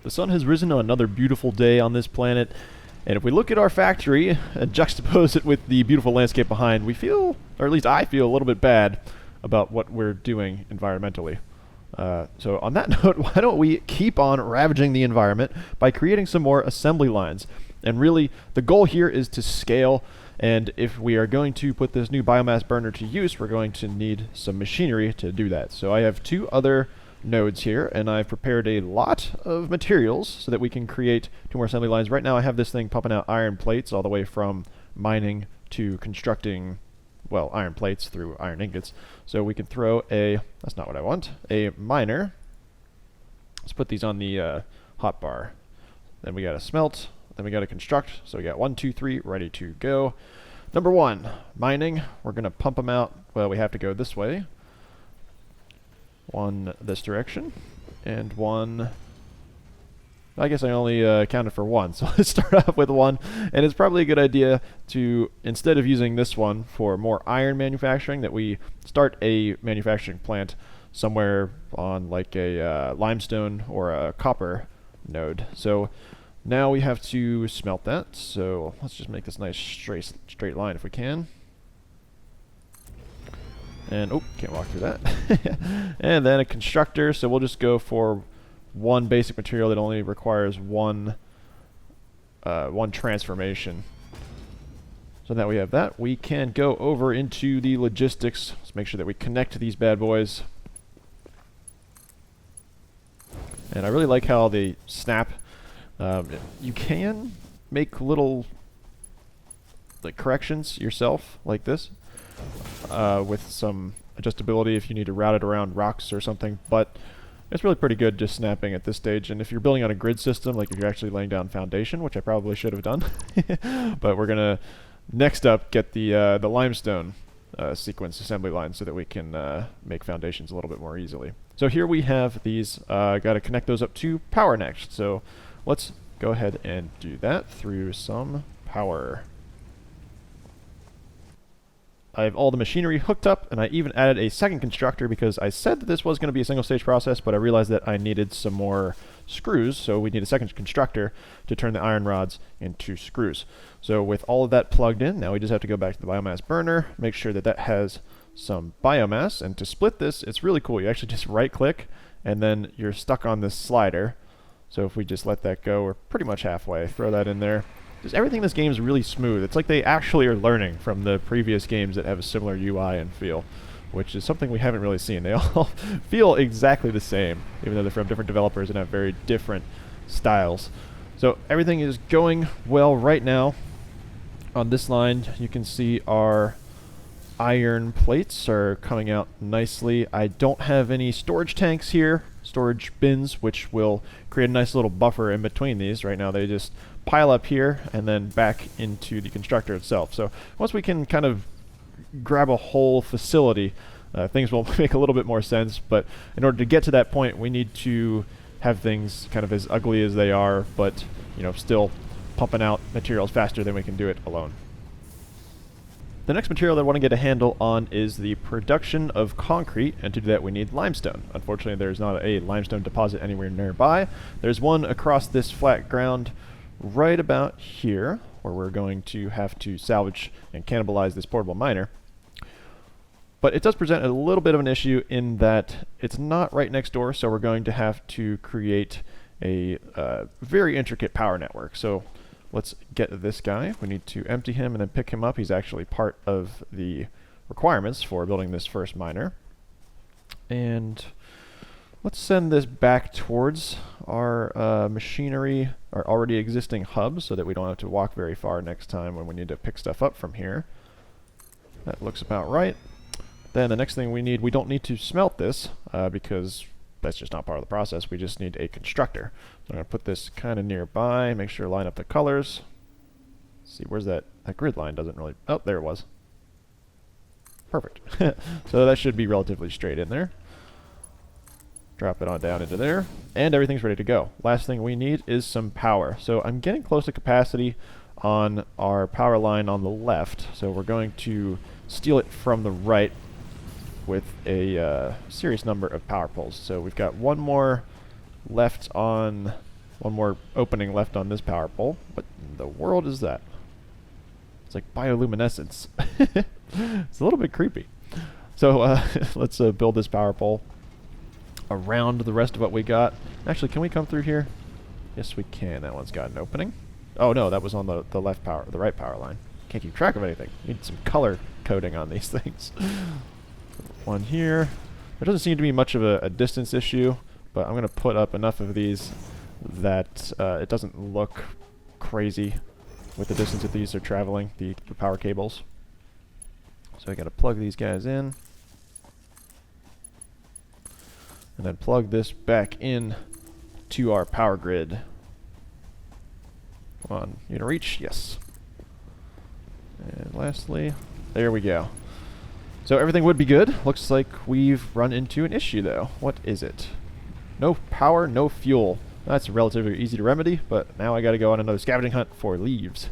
The sun has risen on another beautiful day on this planet, and if we look at our factory and juxtapose it with the beautiful landscape behind, we feel, or at least I feel, a little bit bad about what we're doing environmentally. So on that note, why don't we keep on ravaging the environment by creating some more assembly lines? And really, the goal here is to scale, and if we are going to put this new biomass burner to use, we're going to need some machinery to do that. So I have two other nodes here, and I've prepared a lot of materials so that we can create two more assembly lines. Right now I have this thing pumping out iron plates all the way from mining to constructing, well, iron plates through iron ingots. So we can throw a, that's not what I want, a miner. Let's put these on the hot bar. Then we got to smelt, then we got to construct. So we got 1, 2, 3 ready to go. Number 1, mining. We're going to pump them out. Well, we have to go this way. One this direction, and one, I guess I only counted for one, so let's start off with one. And it's probably a good idea to, instead of using this one for more iron manufacturing, that we start a manufacturing plant somewhere on like a limestone or a copper node. So now we have to smelt that, so let's just make this nice straight line if we can. And, oh, can't walk through that. And then a constructor, so we'll just go for one basic material that only requires one transformation. So now we have that, we can go over into the logistics. Let's make sure that we connect these bad boys. And I really like how they snap. You can make little like corrections yourself, like this. With some adjustability if you need to route it around rocks or something, but it's really pretty good just snapping at this stage. And if you're building on a grid system, like if you're actually laying down foundation, which I probably should have done, but we're gonna next up get the limestone sequence assembly line so that we can make foundations a little bit more easily. So here we have these, got to connect those up to power next. So let's go ahead and do that through some power. I have all the machinery hooked up, and I even added a second constructor because I said that this was going to be a single stage process, but I realized that I needed some more screws, so we need a second constructor to turn the iron rods into screws. So with all of that plugged in, now we just have to go back to the biomass burner, make sure that that has some biomass, and to split this, it's really cool. You actually just right click, and then you're stuck on this slider. So if we just let that go, we're pretty much halfway. Throw that in there. Just everything in this game is really smooth. It's like they actually are learning from the previous games that have a similar UI and feel, which is something we haven't really seen. They all feel exactly the same, even though they're from different developers and have very different styles. So everything is going well right now. On this line, you can see our iron plates are coming out nicely. I don't have any storage tanks here, storage bins, which will create a nice little buffer in between these. Right now they just pile up here and then back into the constructor itself. So once we can kind of grab a whole facility, things will make a little bit more sense. But in order to get to that point, we need to have things kind of as ugly as they are, but you know, still pumping out materials faster than we can do it alone. The next material that I want to get a handle on is the production of concrete, and to do that we need limestone. Unfortunately, there's not a limestone deposit anywhere nearby. There's one across this flat ground right about here, where we're going to have to salvage and cannibalize this portable miner. But it does present a little bit of an issue in that it's not right next door, so we're going to have to create a very intricate power network. So let's get this guy. We need to empty him and then pick him up. He's actually part of the requirements for building this first miner. And let's send this back towards our machinery, our already existing hub, so that we don't have to walk very far next time when we need to pick stuff up from here. That looks about right. Then the next thing we need, we don't need to smelt this because that's just not part of the process. We just need a constructor. So I'm going to put this kind of nearby, make sure to line up the colors. Let's see, where's that? That grid line doesn't really... Oh, there it was. Perfect. So that should be relatively straight in there. Drop it on down into there, and everything's ready to go. Last thing we need is some power. So I'm getting close to capacity on our power line on the left, so we're going to steal it from the right with a serious number of power poles. So we've got one more left on one more opening left on this power pole. What in the world is that? It's like bioluminescence. It's a little bit creepy. So let's build this power pole around the rest of what we got. Actually, can we come through here? Yes, we can. That one's got an opening. Oh no, that was on the right power line. Can't keep track of anything. Need some color coding on these things. One here. There doesn't seem to be much of a distance issue, but I'm going to put up enough of these that it doesn't look crazy with the distance that these are traveling, the power cables. So I got to plug these guys in. And then plug this back in to our power grid. Come on, you gonna reach? Yes. And lastly, there we go. So everything would be good. Looks like we've run into an issue though. What is it? No power, no fuel. That's relatively easy to remedy, but now I gotta go on another scavenging hunt for leaves.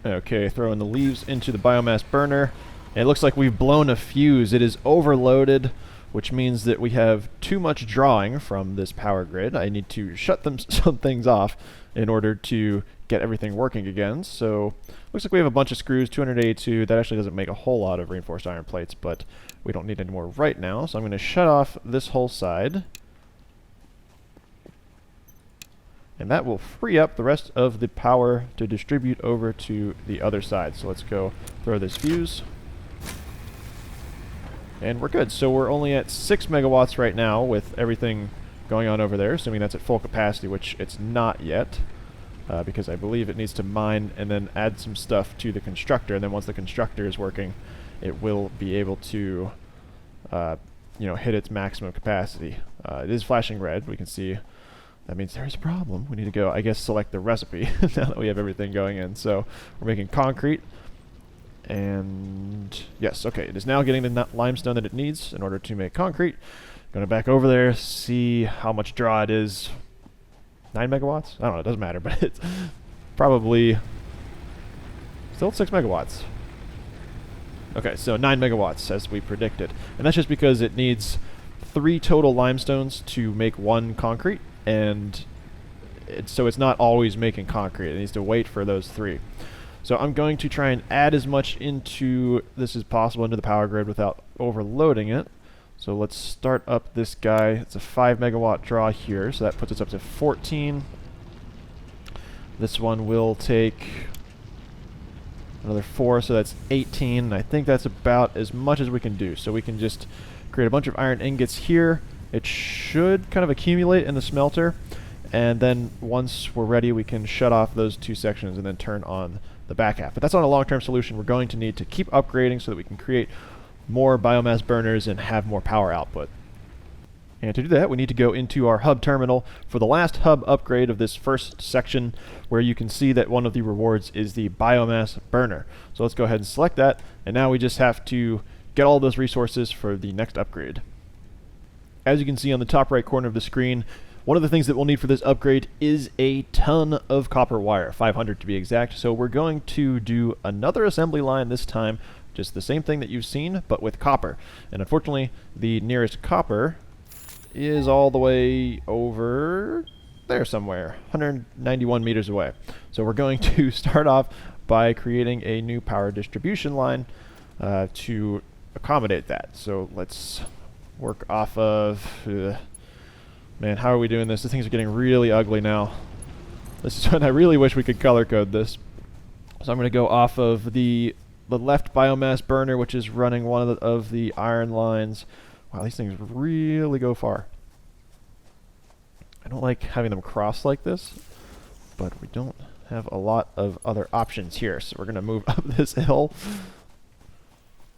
Okay, throwing the leaves into the biomass burner. And it looks like we've blown a fuse. It is overloaded, which means that we have too much drawing from this power grid. I need to shut some things off in order to get everything working again. So looks like we have a bunch of screws, 282. That actually doesn't make a whole lot of reinforced iron plates, but we don't need any more right now. So I'm going to shut off this whole side. And that will free up the rest of the power to distribute over to the other side. So let's go throw this fuse. And we're good. So we're only at 6 megawatts right now with everything going on over there, assuming that's at full capacity, which it's not yet, because I believe it needs to mine and then add some stuff to the constructor. And then once the constructor is working, it will be able to, hit its maximum capacity. It is flashing red. We can see. That means there is a problem. We need to go, I guess, select the recipe now that we have everything going in. So we're making concrete. And yes, okay, it is now getting the limestone that it needs in order to make concrete. Going back over there, see how much draw it is. 9 megawatts? I don't know, it doesn't matter, but it's probably still 6 megawatts. Okay, so 9 megawatts as we predicted. And that's just because it needs 3 total limestones to make 1 concrete. And so it's not always making concrete. It needs to wait for those 3. So I'm going to try and add as much into this as possible into the power grid without overloading it. So let's start up this guy. It's a 5 megawatt draw here, so that puts us up to 14. This one will take another 4, so that's 18. And I think that's about as much as we can do. So we can just create a bunch of iron ingots here. It should kind of accumulate in the smelter, and then once we're ready, we can shut off those 2 sections and then turn on the back half. But that's not a long-term solution. We're going to need to keep upgrading so that we can create more biomass burners and have more power output. And to do that, we need to go into our hub terminal for the last hub upgrade of this first section, where you can see that one of the rewards is the biomass burner. So let's go ahead and select that, and now we just have to get all those resources for the next upgrade. As you can see on the top right corner of the screen, one of the things that we'll need for this upgrade is a ton of copper wire, 500 to be exact. So we're going to do another assembly line this time, just the same thing that you've seen, but with copper. And unfortunately, the nearest copper is all the way over there somewhere, 191 meters away. So we're going to start off by creating a new power distribution line to accommodate that. So let's work off of... man, how are we doing this? These things are getting really ugly now. This is when I really wish we could color code this. So I'm going to go off of the left biomass burner, which is running one of the iron lines. Wow, these things really go far. I don't like having them cross like this, but we don't have a lot of other options here. So we're going to move up this hill.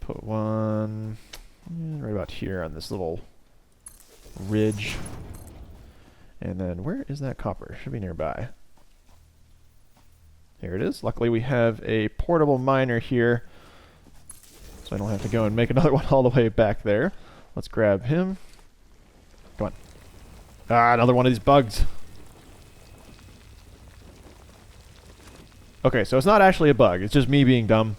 Put one right about here on this little ridge. And then where is that copper? Should be nearby. Here it is. Luckily we have a portable miner here, so I don't have to go and make another one all the way back there. Let's grab him. Come on. Ah, another one of these bugs. Okay, so it's not actually a bug. It's just me being dumb,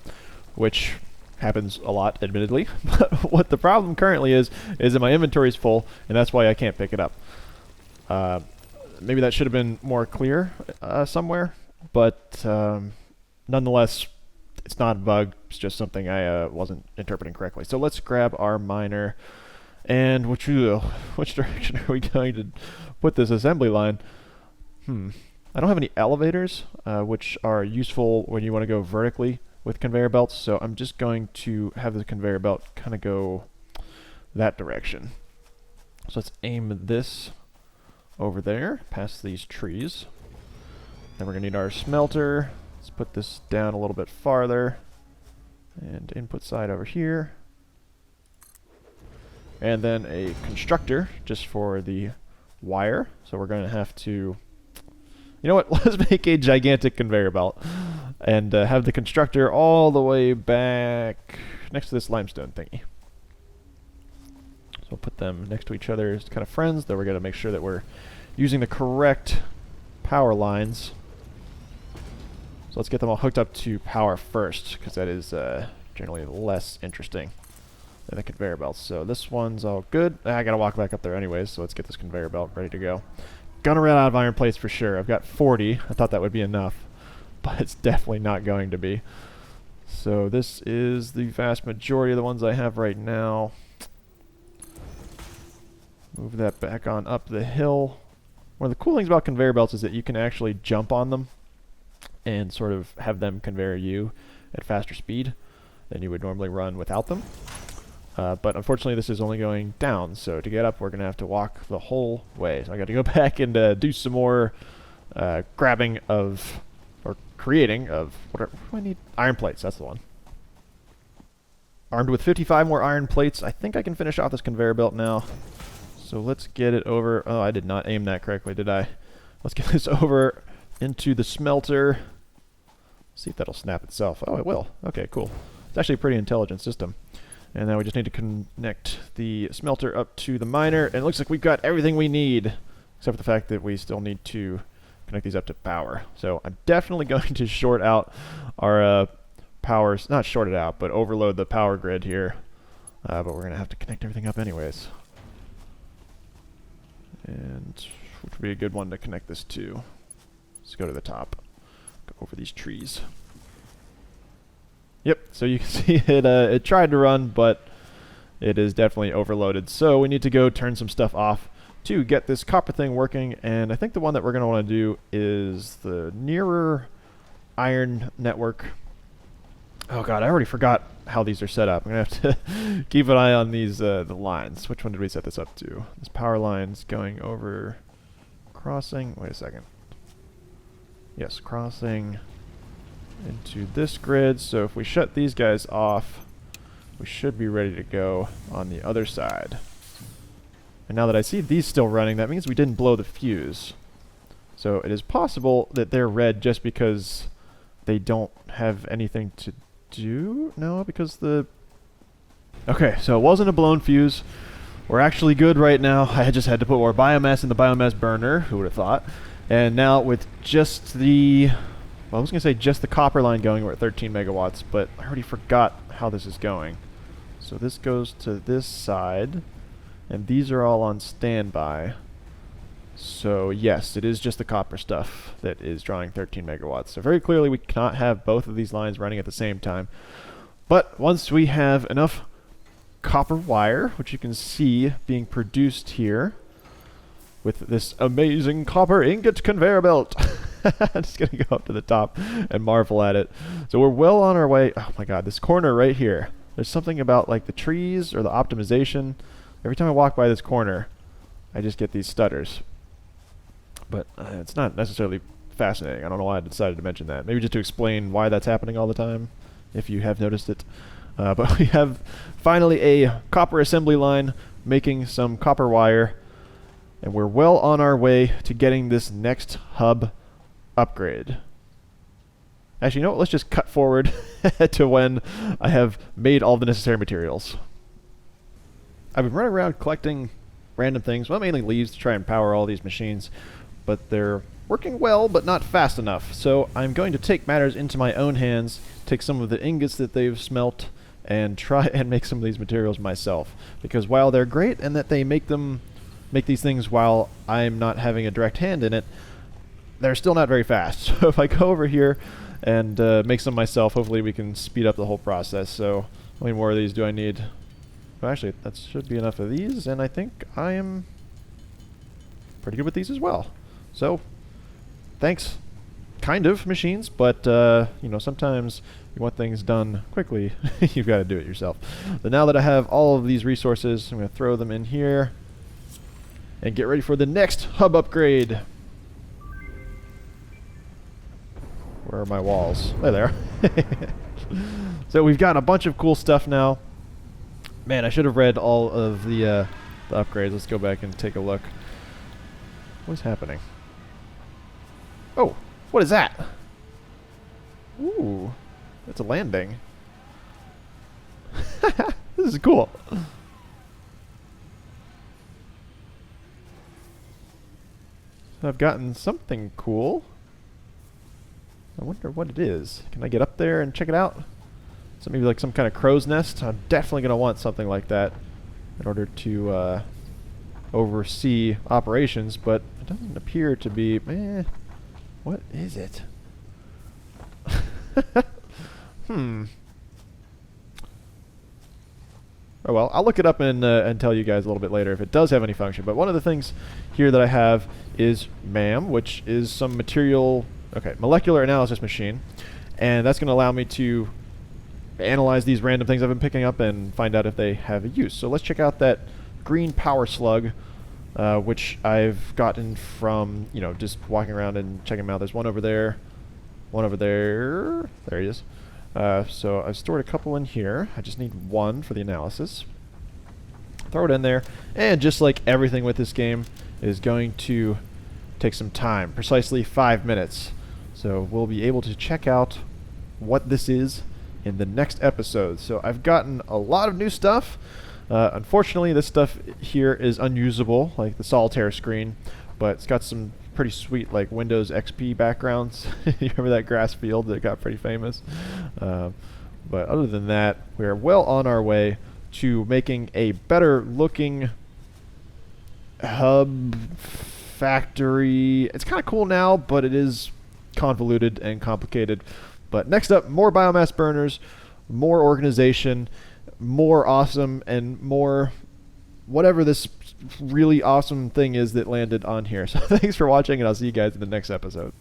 which Happens a lot, admittedly. But what the problem currently is that my inventory is full, and that's why I can't pick it up. Maybe that should have been more clear somewhere, but nonetheless, it's not a bug. It's just something I wasn't interpreting correctly. So let's grab our miner, and which direction are we going to put this assembly line? I don't have any elevators, which are useful when you want to go vertically with conveyor belts, so I'm just going to have the conveyor belt kind of go that direction. So let's aim this over there, past these trees. Then we're going to need our smelter. Let's put this down a little bit farther. And input side over here. And then a constructor, just for the wire. So we're going to have to... You know what? Let's make a gigantic conveyor belt. And have the constructor all the way back next to this limestone thingy. So we'll put them next to each other as kind of friends, though we're going to make sure that we're using the correct power lines. So let's get them all hooked up to power first, because that is generally less interesting than the conveyor belts. So this one's all good. I got to walk back up there anyways, so let's get this conveyor belt ready to go. Gonna run out of iron plates for sure. I've got 40. I thought that would be enough, but it's definitely not going to be. So this is the vast majority of the ones I have right now. Move that back on up the hill. One of the cool things about conveyor belts is that you can actually jump on them and sort of have them conveyor you at faster speed than you would normally run without them. But unfortunately this is only going down, so to get up we're going to have to walk the whole way. So I got to go back and do some more grabbing of, or creating of, what do I need? Iron plates, that's the one. Armed with 55 more iron plates, I think I can finish off this conveyor belt now. So let's get it over. Oh, I did not aim that correctly, did I? Let's get this over into the smelter. See if that'll snap itself. Oh, it will. Okay, cool. It's actually a pretty intelligent system. And now we just need to connect the smelter up to the miner. And it looks like we've got everything we need, except for the fact that we still need to connect these up to power. So I'm definitely going to short out our powers. Not short it out, but overload the power grid here. But we're going to have to connect everything up anyways. And which would be a good one to connect this to. Let's go to the top. Go over these trees. Yep, so you can see it tried to run, but it is definitely overloaded. So we need to go turn some stuff off to get this copper thing working. And I think the one that we're going to want to do is the nearer iron network. Oh god, I already forgot how these are set up. I'm going to have to keep an eye on these the lines. Which one did we set this up to? This power line's going over crossing. Wait a second. Yes, crossing into this grid. So if we shut these guys off, we should be ready to go on the other side. And now that I see these still running, that means we didn't blow the fuse. So it is possible that they're red just because they don't have anything to do? No, because the... Okay, so it wasn't a blown fuse. We're actually good right now. I just had to put more biomass in the biomass burner. Who would have thought? And now with just the... Well, I was going to say just the copper line going, we're at 13 megawatts, but I already forgot how this is going. So this goes to this side, and these are all on standby. So yes, it is just the copper stuff that is drawing 13 megawatts. So very clearly we cannot have both of these lines running at the same time. But once we have enough copper wire, which you can see being produced here, with this amazing copper ingot conveyor belt. I'm just going to go up to the top and marvel at it. So we're well on our way. Oh my god, this corner right here. There's something about like the trees or the optimization. Every time I walk by this corner, I just get these stutters. But it's not necessarily fascinating. I don't know why I decided to mention that. Maybe just to explain why that's happening all the time, if you have noticed it. But we have finally a copper assembly line making some copper wire. And we're well on our way to getting this next hub upgrade. Actually, you know what? Let's just cut forward to when I have made all the necessary materials. I've been running around collecting random things, well, mainly leaves to try and power all these machines, but they're working well, but not fast enough. So I'm going to take matters into my own hands, take some of the ingots that they've smelt, and try and make some of these materials myself. Because while they're great and that they make these things while I'm not having a direct hand in it, they're still not very fast. So if I go over here and make some myself, hopefully we can speed up the whole process. So how many more of these do I need? Well, actually, that should be enough of these, and I think I am pretty good with these as well. So thanks, kind of, machines, but you know, sometimes you want things done quickly. You've got to do it yourself. But now that I have all of these resources, I'm going to throw them in here and get ready for the next hub upgrade. Where are my walls? There they are. So we've got a bunch of cool stuff now. Man, I should have read all of the upgrades. Let's go back and take a look. What's happening? Oh, what is that? Ooh, that's a landing. This is cool. I've gotten something cool. I wonder what it is. Can I get up there and check it out? So maybe like some kind of crow's nest. I'm definitely going to want something like that in order to oversee operations, but it doesn't appear to be... what is it? Oh well, I'll look it up and tell you guys a little bit later if it does have any function. But one of the things here that I have is MAM, which is some molecular analysis machine, and that's going to allow me to analyze these random things I've been picking up and find out if they have a use. So let's check out that green power slug, which I've gotten from, you know, just walking around and checking them out. There's one over there, one over there. There he is. So I've stored a couple in here. I just need one for the analysis. Throw it in there, and just like everything with this game, is going to take some time, precisely 5 minutes. So we'll be able to check out what this is in the next episode. So I've gotten a lot of new stuff. Unfortunately, this stuff here is unusable, like the solitaire screen, but it's got some pretty sweet like Windows XP backgrounds. You remember that grass field that got pretty famous? But other than that, we're well on our way to making a better looking hub factory. It's kind of cool now, but it is convoluted and complicated. But next up, more biomass burners, more organization, more awesome, and more whatever this really awesome thing is that landed on here. So thanks for watching, and I'll see you guys in the next episode.